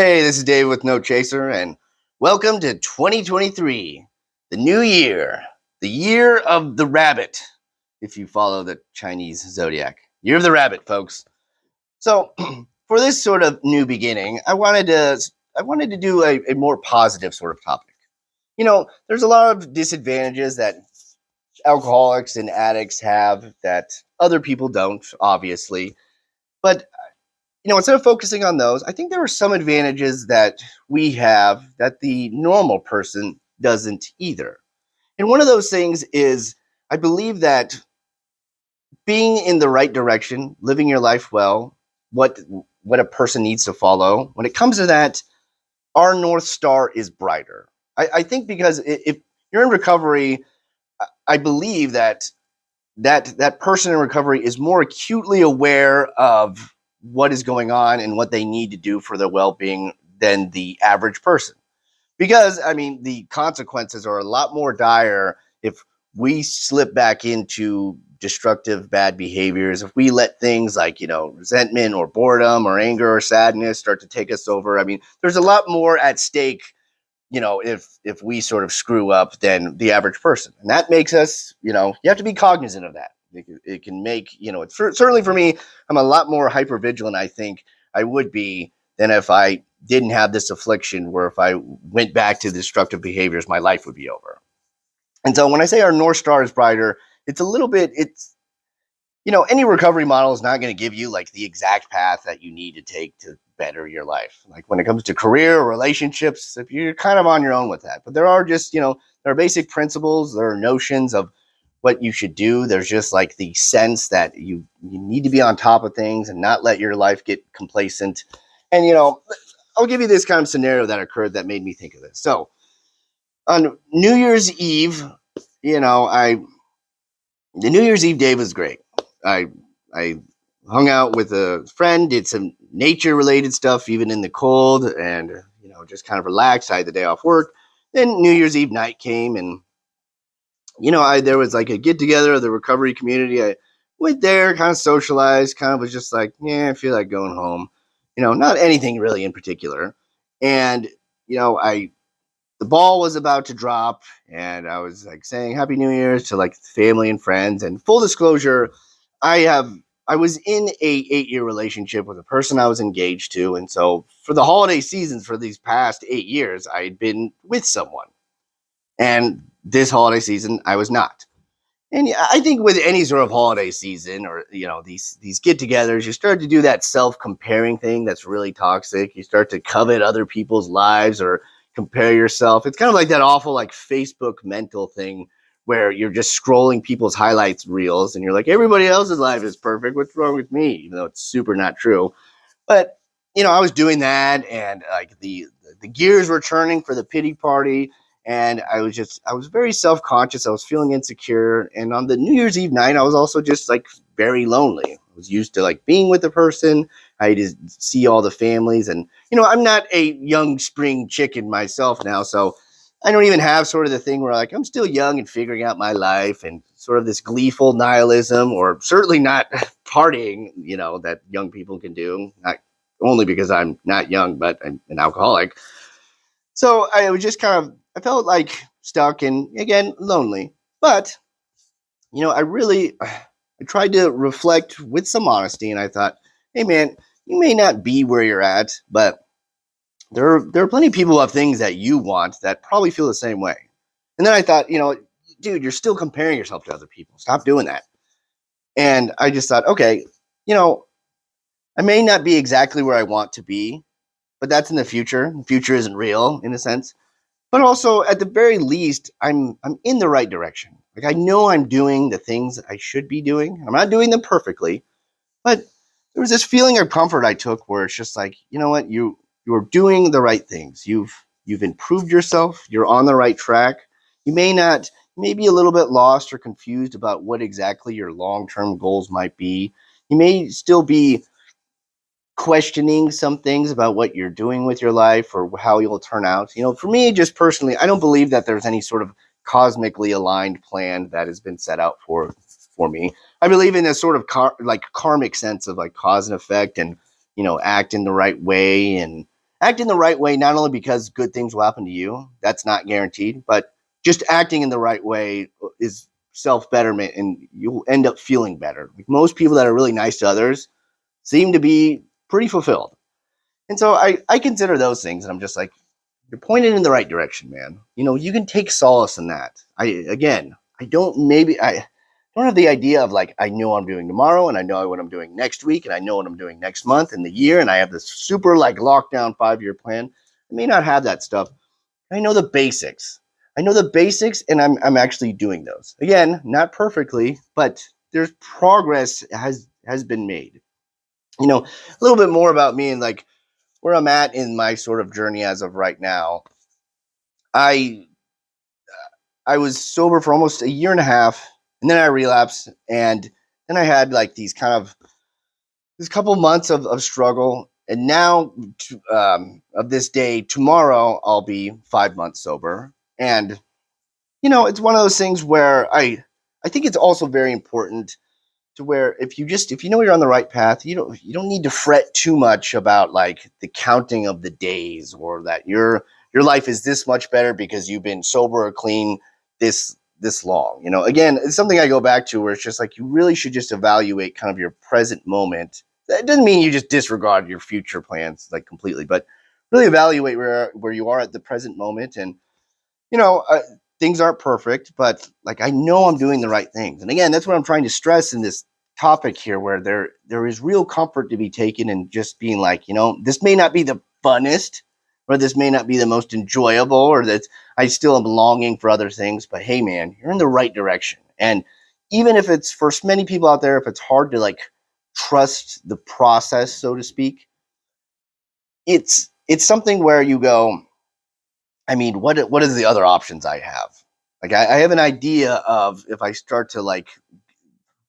Hey, this is Dave with No Chaser, and welcome to 2023, the new year, the year of the rabbit, if you follow the Chinese zodiac. Year of the rabbit, folks. So, for this sort of new beginning, I wanted to do a more positive sort of topic. There's a lot of disadvantages that alcoholics and addicts have that other people don't, obviously. But instead of focusing on those, I think there are some advantages that we have that the normal person doesn't either. And one of those things is I believe that being in the right direction, living your life well, what what a person needs to follow, when it comes to that, our North Star is brighter. I think because if you're in recovery, I believe that person in recovery is more acutely aware of what is going on and what they need to do for their well-being than the average person. Because I mean, the consequences are a lot more dire if we slip back into destructive bad behaviors, if we let things like resentment or boredom or anger or sadness start to take us over. I mean, there's a lot more at stake, if we sort of screw up than the average person. And that makes us, you have to be cognizant of that. It can make, certainly for me, I'm a lot more hyper vigilant, I think I would be, than if I didn't have this affliction, where if I went back to destructive behaviors, my life would be over. And so when I say our North Star is brighter, any recovery model is not going to give you like the exact path that you need to take to better your life. Like when it comes to career or relationships, if you're kind of on your own with that. But there are just, there are basic principles, there are notions of what you should do. There's just like the sense that you need to be on top of things and not let your life get complacent. And, I'll give you this kind of scenario that occurred that made me think of this. So on New Year's Eve, the New Year's Eve day was great. I hung out with a friend, did some nature related stuff, even in the cold, and just kind of relaxed. I had the day off work. Then New Year's Eve night came, and there was like a get together of the recovery community. I went there, kind of socialized, kind of was just like, yeah, I feel like going home. Not anything really in particular. And I the ball was about to drop, and I was like saying Happy New Year's to like family and friends. And full disclosure, I was in a 8-year relationship with a person I was engaged to, and so for the holiday seasons for these past 8 years, I had been with someone, and this holiday season I was not. And yeah, I think with any sort of holiday season or these get-togethers, you start to do that self-comparing thing that's really toxic. You start to covet other people's lives or compare yourself. It's kind of like that awful like Facebook mental thing where you're just scrolling people's highlights reels and you're like, everybody else's life is perfect. What's wrong with me? Even though it's super not true. But I was doing that, and like the gears were turning for the pity party. And I was very self-conscious. I was feeling insecure. And on the New Year's Eve night, I was also just like very lonely. I was used to like being with a person. I just see all the families, and I'm not a young spring chicken myself now, so I don't even have sort of the thing where like I'm still young and figuring out my life and sort of this gleeful nihilism, or certainly not partying, that young people can do. Not only because I'm not young, but I'm an alcoholic. So I was just I felt like stuck and again lonely. But I tried to reflect with some honesty, and I thought, hey man, you may not be where you're at, but there are plenty of people who have things that you want that probably feel the same way. And then I thought, dude, you're still comparing yourself to other people. Stop doing that. And I just thought, okay, I may not be exactly where I want to be, but that's in the future. The future isn't real in a sense. But also, at the very least, I'm in the right direction. Like I know I'm doing the things that I should be doing. I'm not doing them perfectly, but there was this feeling of comfort I took where it's just like, you know what, you're doing the right things. You've improved yourself. You're on the right track. You may be a little bit lost or confused about what exactly your long-term goals might be. You may still be questioning some things about what you're doing with your life or how you'll turn out. For me, just personally, I don't believe that there's any sort of cosmically aligned plan that has been set out for me. I believe in a sort of karmic sense of like cause and effect, and act in the right way, and act in the right way, not only because good things will happen to you, that's not guaranteed, but just acting in the right way is self-betterment, and you'll end up feeling better. Like most people that are really nice to others seem to be pretty fulfilled. And so I consider those things, and I'm just like, you're pointed in the right direction, man. You can take solace in that. I don't have the idea of like, I know what I'm doing tomorrow, and I know what I'm doing next week, and I know what I'm doing next month and the year, and I have this super like lockdown 5-year plan. I may not have that stuff. I know the basics. I know the basics, and I'm actually doing those. Again, not perfectly, but there's progress has been made. A little bit more about me and like where I'm at in my sort of journey as of right now. I I was sober for almost a year and a half, and then I relapsed, and then I had like this couple months of struggle, and now of this day tomorrow I'll be 5 months sober, and it's one of those things where I think it's also very important to where if you know you're on the right path, you don't need to fret too much about like the counting of the days, or that your life is this much better because you've been sober or clean this long. Again, it's something I go back to where it's just like you really should just evaluate kind of your present moment. That doesn't mean you just disregard your future plans like completely, but really evaluate where you are at the present moment. And you know, uh, things aren't perfect, but like I know I'm doing the right things. And again, that's what I'm trying to stress in this topic here, where there is real comfort to be taken in just being like, this may not be the funnest, or this may not be the most enjoyable, or that I still am longing for other things. But hey, man, you're in the right direction. And even if it's for many people out there, if it's hard to like trust the process, so to speak, it's something where you go, I mean, what is the other options I have? Like I have an idea of if I start to like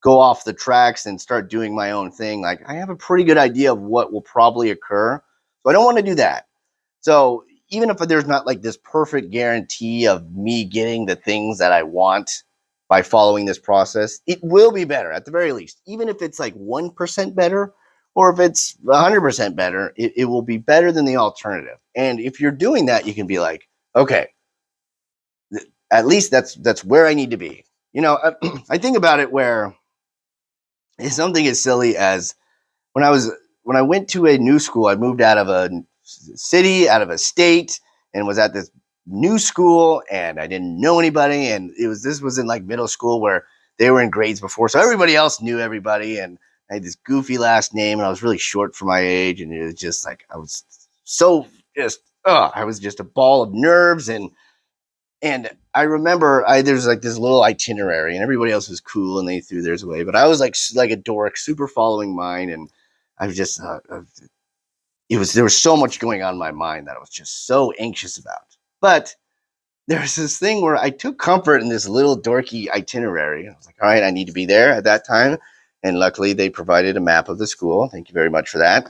go off the tracks and start doing my own thing, like I have a pretty good idea of what will probably occur. So I don't want to do that. So even if there's not like this perfect guarantee of me getting the things that I want by following this process, it will be better at the very least. Even if it's like 1% better, or if it's 100% better, it will be better than the alternative. And if you're doing that, you can be like, okay, at least that's where I need to be. I think about it where it's something as silly as when I went to a new school. I moved out of a city, out of a state, and was at this new school, and I didn't know anybody. And this was in like middle school where they were in grades before, so everybody else knew everybody. And I had this goofy last name, and I was really short for my age, and it was just like I was so just I was just a ball of nerves. And I remember there's like this little itinerary, and everybody else was cool and they threw theirs away, but I was like a dork, super following mine. And I was just there was so much going on in my mind that I was just so anxious about. But there's this thing where I took comfort in this little dorky itinerary. I was like, all right, I need to be there at that time, and luckily they provided a map of the school. Thank you very much for that.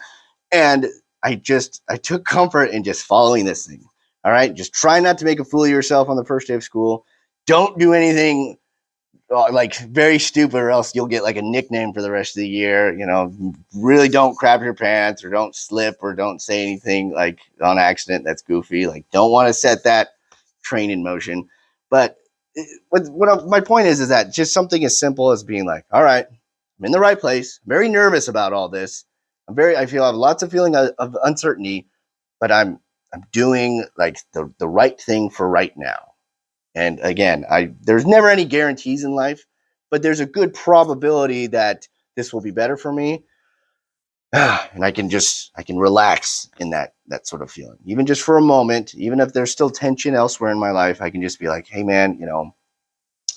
And I took comfort in just following this thing. All right, just try not to make a fool of yourself on the first day of school. Don't do anything like very stupid, or else you'll get like a nickname for the rest of the year. Really don't crap your pants, or don't slip, or don't say anything like on accident that's goofy. Like, don't want to set that train in motion. But my point is that just something as simple as being like, all right, I'm in the right place. I'm very nervous about all this. I feel I have lots of feeling of uncertainty, but I'm doing like the right thing for right now. And again, there's never any guarantees in life, but there's a good probability that this will be better for me. And I can relax in that sort of feeling, even just for a moment. Even if there's still tension elsewhere in my life, I can just be like, hey man,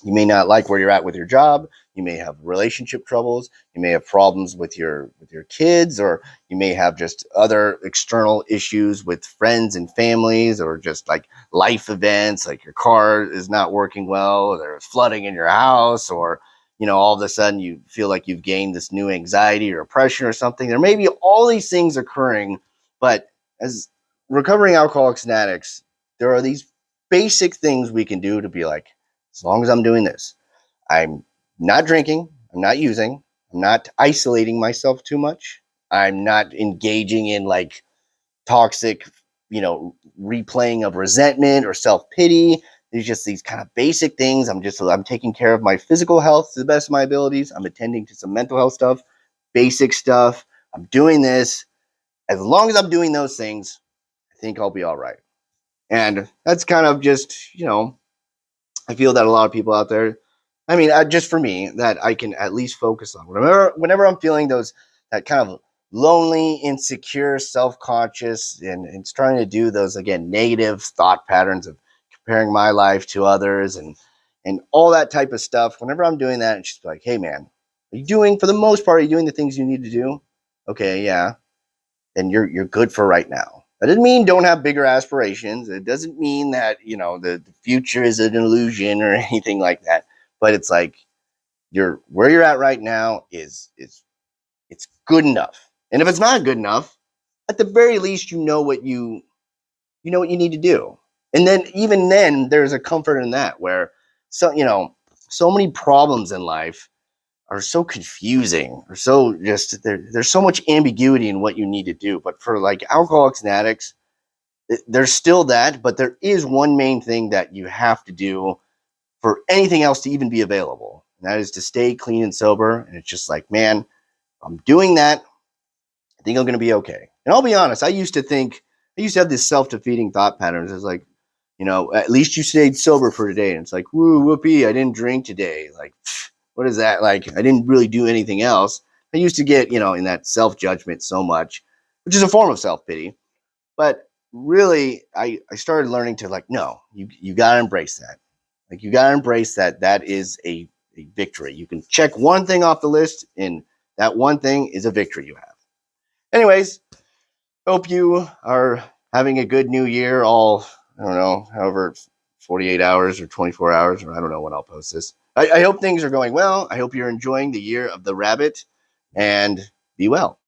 you may not like where you're at with your job. You may have relationship troubles. You may have problems with your kids, or you may have just other external issues with friends and families, or just like life events, like your car is not working well, or there's flooding in your house, or all of a sudden you feel like you've gained this new anxiety or depression or something. There may be all these things occurring, but as recovering alcoholics and addicts, there are these basic things we can do to be like, as long as I'm doing this, I'm not drinking, I'm not using, I'm not isolating myself too much, I'm not engaging in like toxic, replaying of resentment or self-pity. There's just these kind of basic things. I'm taking care of my physical health to the best of my abilities. I'm attending to some mental health stuff, basic stuff. I'm doing this. As long as I'm doing those things, I think I'll be all right. And that's kind of just, I feel that a lot of people out there, I mean, just for me, that I can at least focus on whenever I'm feeling that kind of lonely, insecure, self-conscious, and it's trying to do those, again, negative thought patterns of comparing my life to others and all that type of stuff. Whenever I'm doing that, it's just like, hey man, for the most part, are you doing the things you need to do? Okay, yeah. Then you're good for right now. That doesn't mean don't have bigger aspirations. It doesn't mean that, the future is an illusion or anything like that. But it's like where you're at right now is it's good enough. And if it's not good enough, at the very least you know what you need to do. And then even then there's a comfort in that where so many problems in life are so confusing or so just there's so much ambiguity in what you need to do. But for like alcoholics and addicts, there's still that, but there is one main thing that you have to do for anything else to even be available. And that is to stay clean and sober. And it's just like, man, I'm doing that. I think I'm going to be okay. And I'll be honest, I used to have this self-defeating thought patterns. It's like, at least you stayed sober for today. And it's like, woo, whoopee, I didn't drink today. Like, what is that? Like, I didn't really do anything else. I used to get, in that self-judgment so much, which is a form of self-pity. But really, I started learning to like, no, you got to embrace that. Like, you got to embrace that is a victory. You can check one thing off the list, and that one thing is a victory you have. Anyways, hope you are having a good new year. I don't know, however, 48 hours or 24 hours, or I don't know when I'll post this. I hope things are going well. I hope you're enjoying the year of the rabbit, and be well.